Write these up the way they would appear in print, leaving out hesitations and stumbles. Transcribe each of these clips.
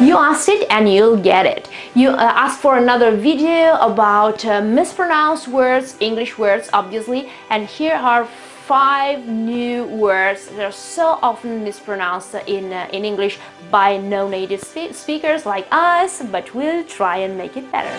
You asked it and you'll get it. You asked for another video about mispronounced words, English words obviously, and here are 5 new words that are so often mispronounced in English by non-native speakers like us, but we'll try and make it better.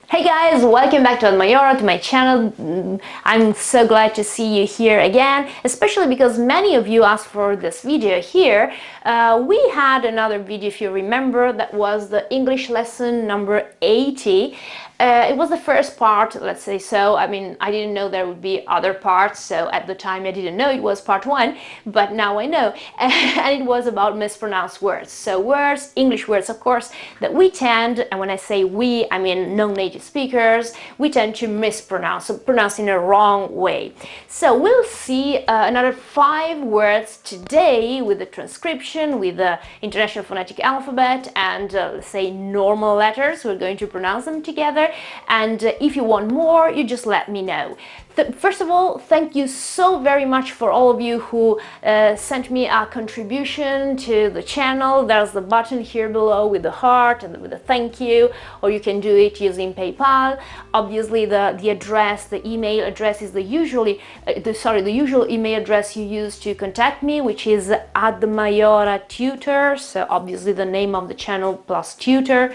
Hey guys, welcome back to Maiora, to my channel. I'm so glad to see you here again, especially because many of you asked for this video here. We had another video, if you remember, that was the English lesson number 80. It was the first part, let's say so. I mean, I didn't know there would be other parts, so at the time I didn't know it was part 1, but now I know. And it was about mispronounced words. So words, English words, of course, that we tend, and when I say we, I mean non-native speakers, we tend to mispronounce, so pronounce in a wrong way. So we'll see another 5 words today with the transcription, with the International Phonetic Alphabet, and let's say normal letters. We're going to pronounce them together. And if you want more, you just let me know. First of all, thank you so very much for all of you who sent me a contribution to the channel. There's the button here below with the heart and with the thank you, or you can do it using PayPal. Obviously, the address, the email address is the usual email address you use to contact me, which is @Maiora tutor. So obviously the name of the channel plus tutor.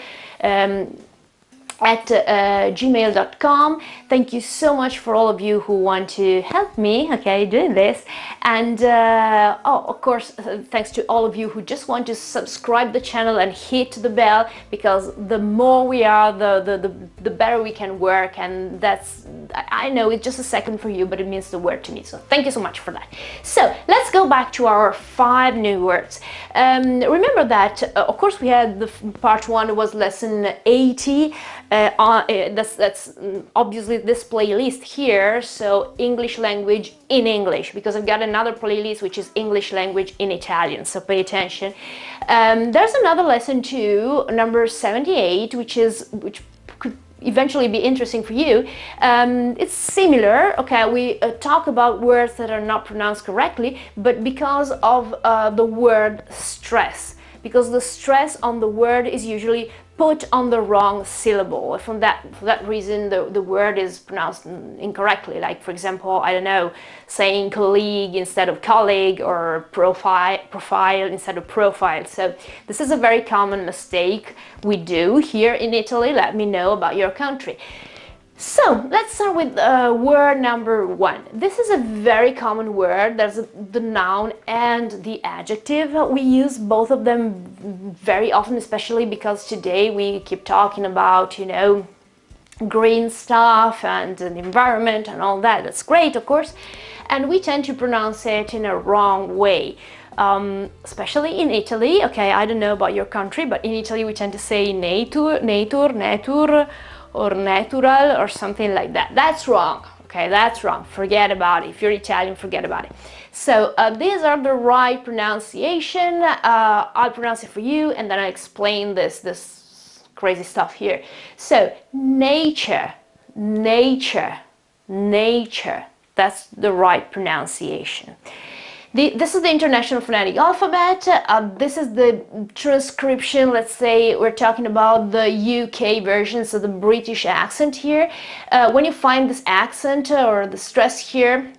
At gmail.com. Thank you so much for all of you who want to help me, okay, doing this. And oh, of course, thanks to all of you who just want to subscribe the channel and hit the bell, because the more we are, the better we can work. And that's, I know it's just a second for you, but it means the world to me. So thank you so much for that. So let's go back to our 5 new words. Remember that, of course, we had the part 1 was lesson 80. That's obviously this playlist here, so English language in English, because I've got another playlist which is English language in Italian, so pay attention. There's another lesson too, number 78, which could eventually be interesting for you. It's similar, okay, we talk about words that are not pronounced correctly, but because of the word stress, because the stress on the word is usually put on the wrong syllable. For that reason, the word is pronounced incorrectly. Like, for example, I don't know, saying colleague instead of colleague, or profile instead of profile. So this is a very common mistake we do here in Italy. Let me know about your country. So let's start with word number 1. This is a very common word. There's the noun and the adjective. We use both of them very often, especially because today we keep talking about, you know, green stuff and the environment and all that. That's great, of course. And we tend to pronounce it in a wrong way. Especially in Italy. Okay, I don't know about your country, but in Italy we tend to say nature, or natural, or something like that. That's wrong, okay, that's wrong. Forget about it. If you're Italian, forget about it. So these are the right pronunciation. I'll pronounce it for you, and then I'll explain this crazy stuff here. So nature, nature, nature. That's the right pronunciation. This is the International Phonetic Alphabet. This is the transcription. Let's say we're talking about the UK version, so the British accent here. When you find this accent or the stress here,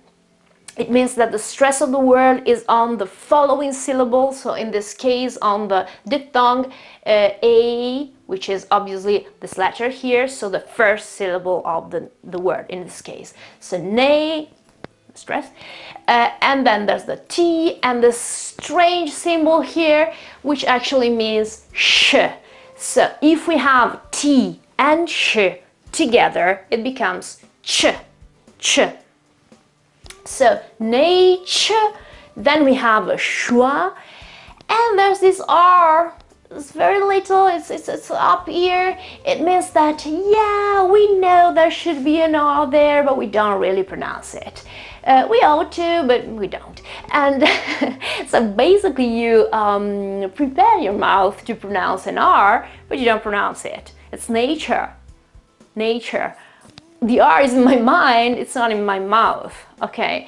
it means that the stress of the word is on the following syllable. So in this case, on the diphthong A, which is obviously this letter here, so the first syllable of the word in this case. So nay, stress, and then there's the T and this strange symbol here, which actually means sh. So if we have T and sh together, it becomes ch, ch. So nature, then we have a schwa, and there's this R. It's very little, it's up here. It means that, yeah, we know there should be an R there, but we don't really pronounce it. We ought to, but we don't. And so basically you prepare your mouth to pronounce an R, but you don't pronounce it. It's nature, nature. the R is in my mind, it's not in my mouth, okay?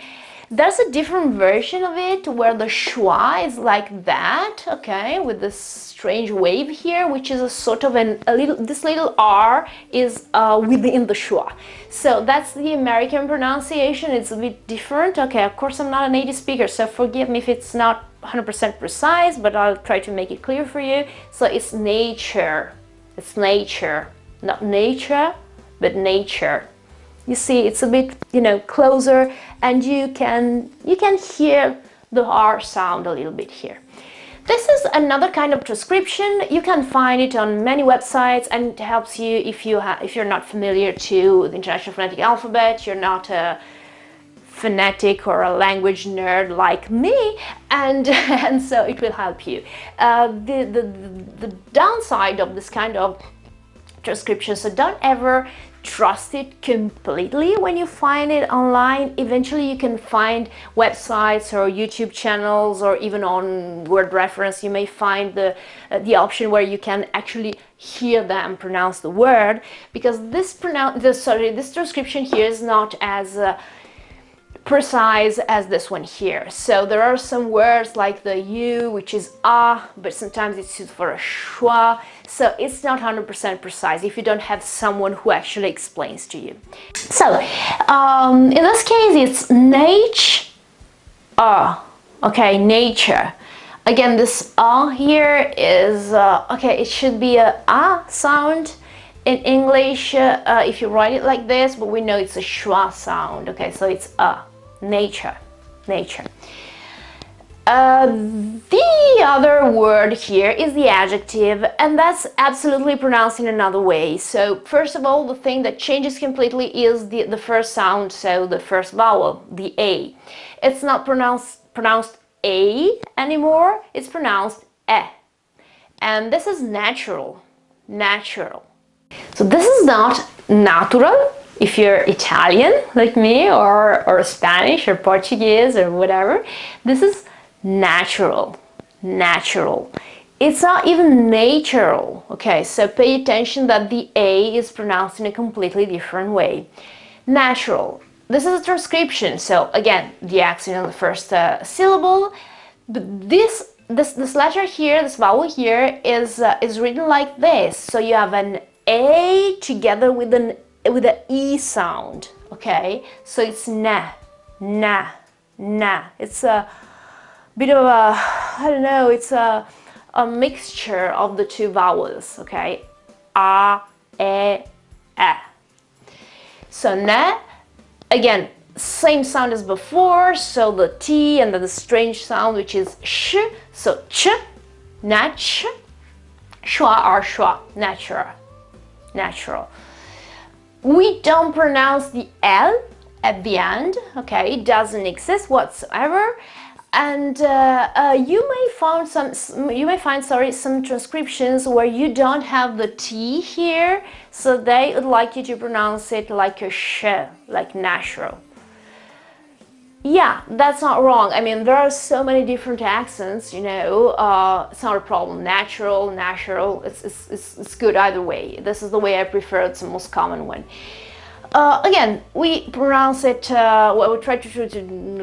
There's a different version of it where the schwa is like that, okay, with this strange wave here, which is a sort of this little R is within the schwa. So that's the American pronunciation. It's a bit different. Okay, of course I'm not a native speaker, so forgive me if it's not 100% precise, but I'll try to make it clear for you. So it's nature. It's nature, not nature, but nature. You see, it's a bit, you know, closer, and you can hear the R sound a little bit here. This is another kind of transcription. You can find it on many websites, and it helps you if you're not familiar to the International Phonetic Alphabet, you're not a phonetic or a language nerd like me, and so it will help you. The downside of this kind of transcription, so don't ever trust it completely when you find it online. Eventually you can find websites or YouTube channels, or even on word reference you may find the option where you can actually hear them pronounce the word, because this transcription here is not as precise as this one here. So there are some words like the U, which is a, but sometimes it's used for a schwa, so it's not 100% precise if you don't have someone who actually explains to you. So in this case it's okay, nature. Again, this here is okay, it should be a sound in English if you write it like this, but we know it's a schwa sound. Okay, so it's nature, nature. The other word here is the adjective, and that's absolutely pronounced in another way. So first of all, the thing that changes completely is the first sound, so the first vowel, the A. It's not pronounced A anymore, it's pronounced E. And this is natural, natural. So this is not natural if you're Italian like me, or Spanish or Portuguese or whatever. This is natural, natural. It's not even natural, okay? So pay attention that the A is pronounced in a completely different way. Natural. This is a transcription, so again, the accent on the first syllable. But this letter here, this vowel here is written like this. So you have an A together with an E sound, okay? So it's na, na, na. It's a bit of a, I don't know, it's a mixture of the two vowels, okay? A, E, E. So na, again, same sound as before, so the T and then the strange sound, which is sh, so ch, nach, schwa or schwa, natural, natural. We don't pronounce the L at the end, okay? It doesn't exist whatsoever. And you may find some transcriptions where you don't have the T here, so they would like you to pronounce it like a sh, like natural. Yeah, that's not wrong. I mean, there are so many different accents, you know, it's not a problem. Natural, natural, it's good either way. This is the way I prefer, it's the most common one. Again, we pronounce it, well, we try to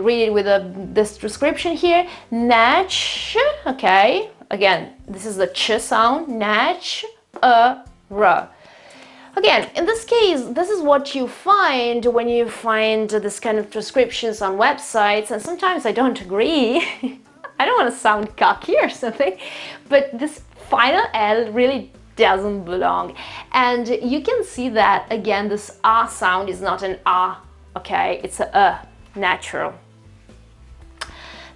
read it with this transcription here, nach, okay, again, this is the ch sound, nach, r. Again, in this case, this is what you find when you find this kind of transcriptions on websites, and sometimes I don't agree. I don't want to sound cocky or something, but this final L really doesn't belong. And you can see that, again, this A sound is not an A, okay? It's a natural.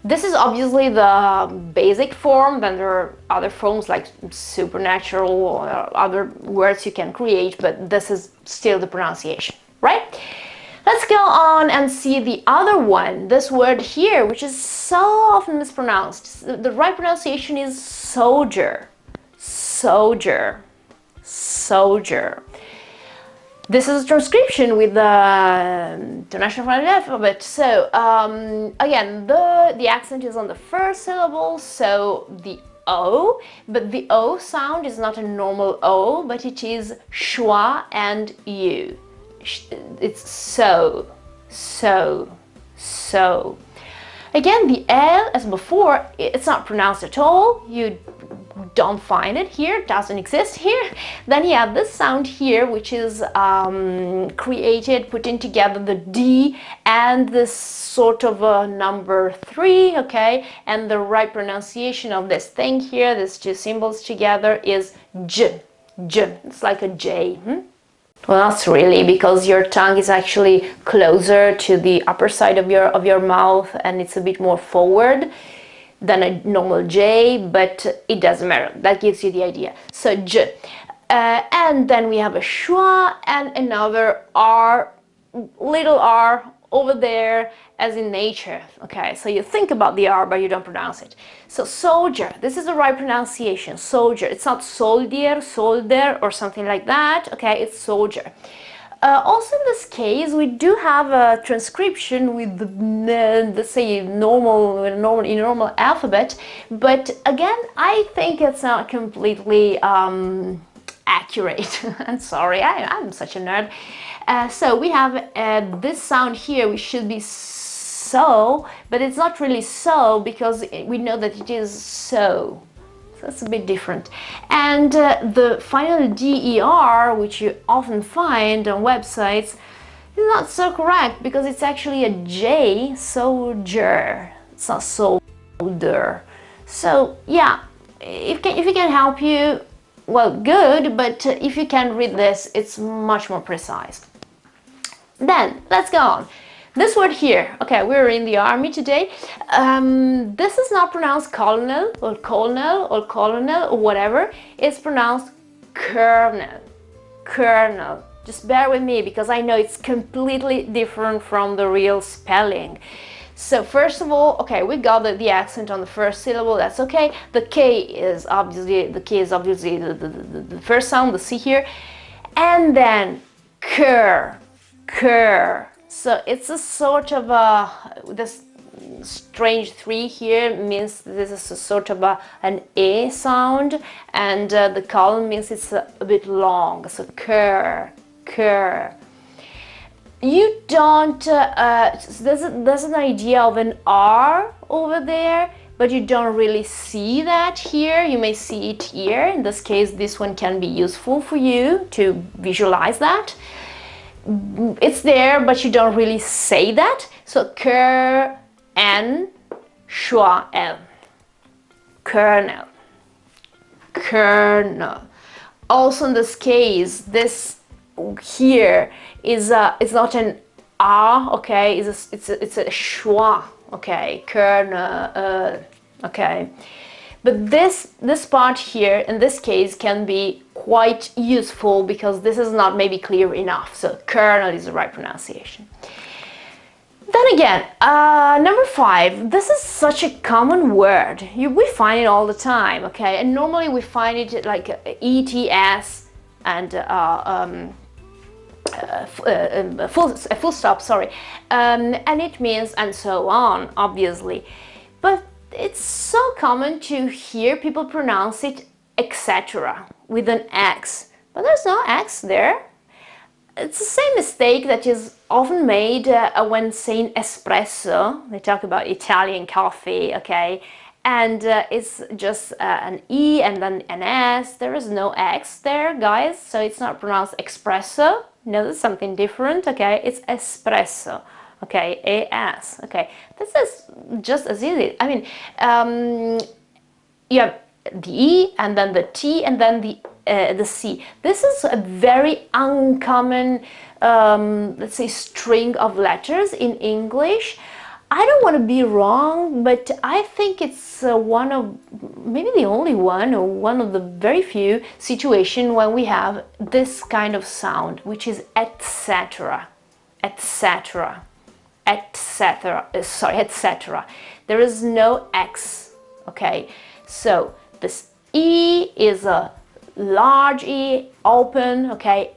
This is obviously the basic form, then there are other forms like supernatural or other words you can create, but this is still the pronunciation, right? Let's go on and see the other one, this word here, which is so often mispronounced. The right pronunciation is soldier, soldier, soldier. This is a transcription with the International Phonetic Alphabet. So again, the accent is on the first syllable, so the O, but the O sound is not a normal O, but it is schwa and U. it's so, so, so. Again, the L, as before, it's not pronounced at all. You don't find it here, it doesn't exist here. Then you have this sound here, which is created, putting together the D and this sort of a number 3, okay? And the right pronunciation of this thing here, these two symbols together, is J. J. It's like a J. Well, not really, because your tongue is actually closer to the upper side of your mouth, and it's a bit more forward than a normal J, but it doesn't matter. That gives you the idea. So J. And then we have a schwa and another R, little r over there, as in nature. Okay, so you think about the R, but you don't pronounce it. So soldier, this is the right pronunciation, soldier. It's not soldier, soldier, or something like that. Okay, it's soldier. Also in this case, we do have a transcription with the let's say normal alphabet, but again, I think it's not completely accurate. I'm sorry, I'm such a nerd. So we have this sound here, which should be so, but it's not really so, because we know that it is so. So it's a bit different. And the final DER, which you often find on websites, is not so correct, because it's actually a J, soldier. It's not soldier. So yeah, if it can help you, well, good, but if you can read this, it's much more precise. Then, let's go on. This word here, okay, we're in the army today. This is not pronounced colonel or colonel or colonel or whatever. It's pronounced colonel, colonel. Just bear with me, because I know it's completely different from the real spelling. So first of all, okay, we got the accent on the first syllable, that's okay. The K is obviously the first sound, the C here. And then cur, cur. So it's a sort of this strange 3 here means this is a sort of an E sound, and the colon means it's a bit long, so cur, cur. You don't, there's an idea of an R over there, but you don't really see that here. You may see it here. In this case, this one can be useful for you to visualize that. It's there, but you don't really say that. So cur and schwa l, kernel, kernel. Also in this case, this here is it's not an a, okay, it's a schwa, okay, kernel, okay. But this part here, in this case, can be quite useful, because this is not maybe clear enough. So kernel is the right pronunciation. Then again, number 5, this is such a common word. We find it all the time, okay? And normally we find it like ETS and full stop, sorry. And it means and so on, obviously. But it's so common to hear people pronounce it etc. with an X, but there's no X there. It's the same mistake that is often made when saying espresso. They talk about Italian coffee, okay, and it's just an E and then an S. There is no X there, guys, so it's not pronounced espresso. No, it's something different, okay, it's espresso. Okay, AS. Okay, this is just as easy. I mean, you have the E and then the T and then the C. This is a very uncommon, let's say, string of letters in English. I don't want to be wrong, but I think it's one of, maybe the only one, or one of the very few situations when we have this kind of sound, which is etc. etc. etc. Sorry, etc. There is no X, okay? So this E is a large E, open, okay,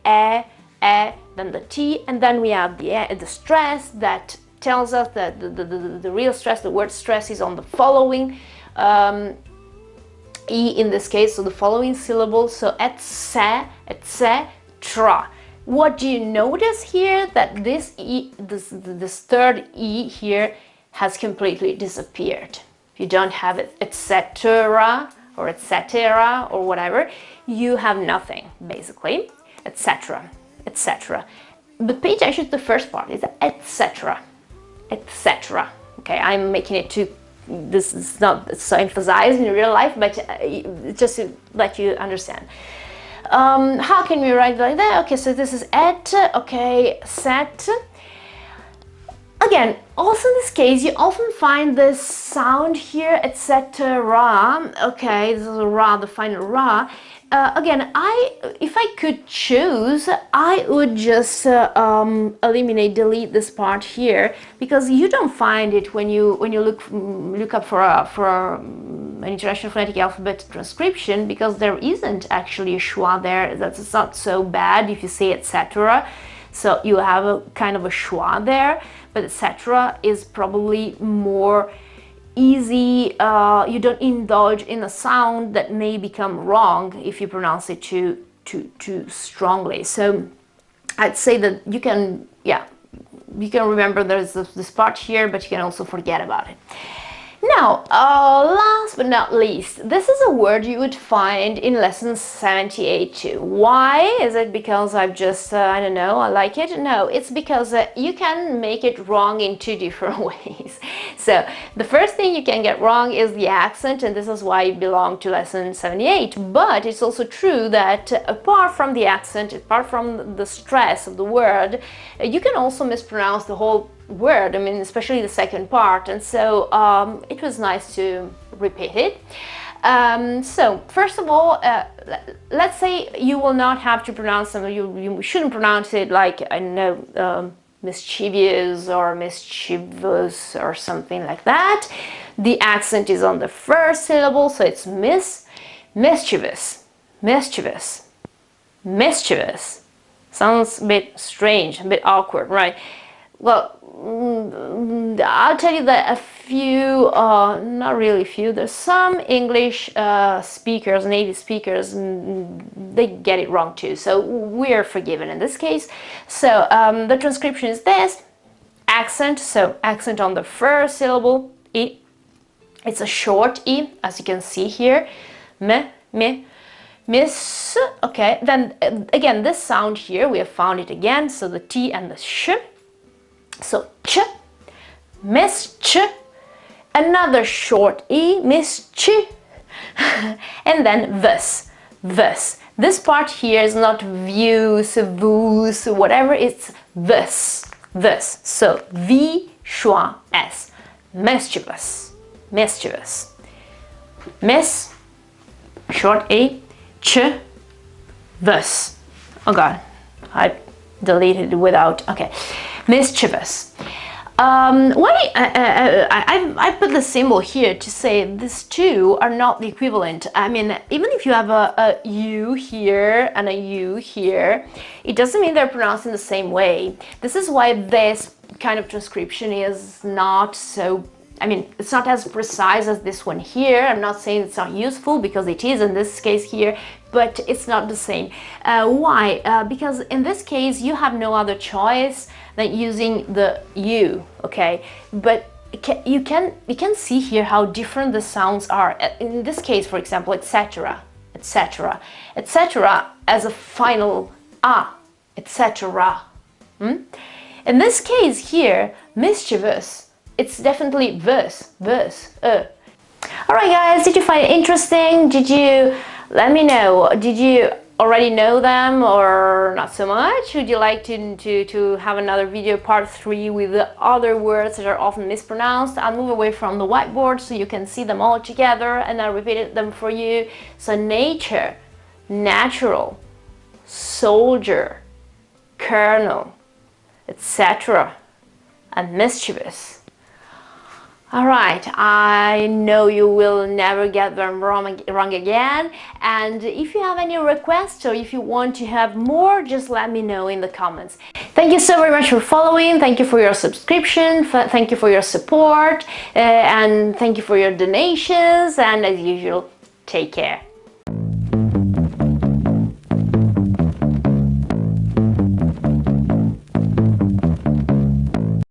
then the T, and then we have the stress that tells us that the real stress, the word stress, is on the following E in this case, so the following syllable, so etc. what do you notice here? That this E, this third E here has completely disappeared. You don't have it, etc. or etc. or whatever. You have nothing, basically, etc. etc. But pay attention to the first part, is etc. etc. Okay, I'm making it too, this is not so emphasized in real life, but just to let you understand. How can we write like that? Okay, so this is et, okay, set. Again, also in this case, you often find this sound here, etc. Okay, this is a ra, the final ra. Again, if I could choose, I would just eliminate, delete this part here, because you don't find it when you look up for an International Phonetic Alphabet transcription, because there isn't actually a schwa there. That's not so bad if you say etc. So you have a kind of a schwa there, but etc. is probably more easy. You don't indulge in a sound that may become wrong if you pronounce it too strongly. So I'd say that you can, yeah, you can remember there's this part here, but you can also forget about it. Now, last but not least, this is a word you would find in lesson 78 too. Why? Is it because I've just, I don't know, I like it? No, it's because you can make it wrong in two different ways. So, the first thing you can get wrong is the accent, and this is why it belongs to lesson 78. But it's also true that apart from the accent, apart from the stress of the word, you can also mispronounce the whole word, I mean, especially the second part, and so it was nice to repeat it. So first of all, let's say you will not have to pronounce them, you shouldn't pronounce it like, I know, mischievous or mischievous or something like that. The accent is on the first syllable, so it's mischievous, mischievous, mischievous. Sounds a bit strange, a bit awkward, right? Well, I'll tell you that a few, not really few, there's some English speakers, native speakers, they get it wrong too, so we're forgiven in this case. So the transcription is this, accent, so accent on the first syllable, E. It's a short E, as you can see here, miss, okay, then again, this sound here, we have found it again, so the T and the sh. So ch, miss ch, another short E, miss ch, and then this. This part here is not views, vus, whatever, it's this. So V, schwa, S, mischievous, mischievous. Miss, short E, ch, this. Oh God, I deleted it without, okay. Mischievous. Why I put the symbol here to say these two are not the equivalent. I mean, even if you have a U here and a U here, it doesn't mean they're pronounced in the same way. This is why this kind of transcription is not so, I mean, it's not as precise as this one here. I'm not saying it's not useful, because it is in this case here, but it's not the same. Why? Because in this case you have no other choice than using the U, okay? But you can see here how different the sounds are. In this case, for example, etc., etc., etc. as a final A, etc. In this case here, mischievous, it's definitely verse. Alright guys, did you find it interesting? Did you, let me know, did you already know them or not so much? Would you like to have another video, part 3, with the other words that are often mispronounced? I'll move away from the whiteboard so you can see them all together, and I'll repeat them for you. So nature, natural, soldier, colonel, etc. and mischievous. Alright, I know you will never get them wrong again, and if you have any requests or if you want to have more, just let me know in the comments. Thank you so very much for following, thank you for your subscription, thank you for your support, and thank you for your donations, and as usual, take care.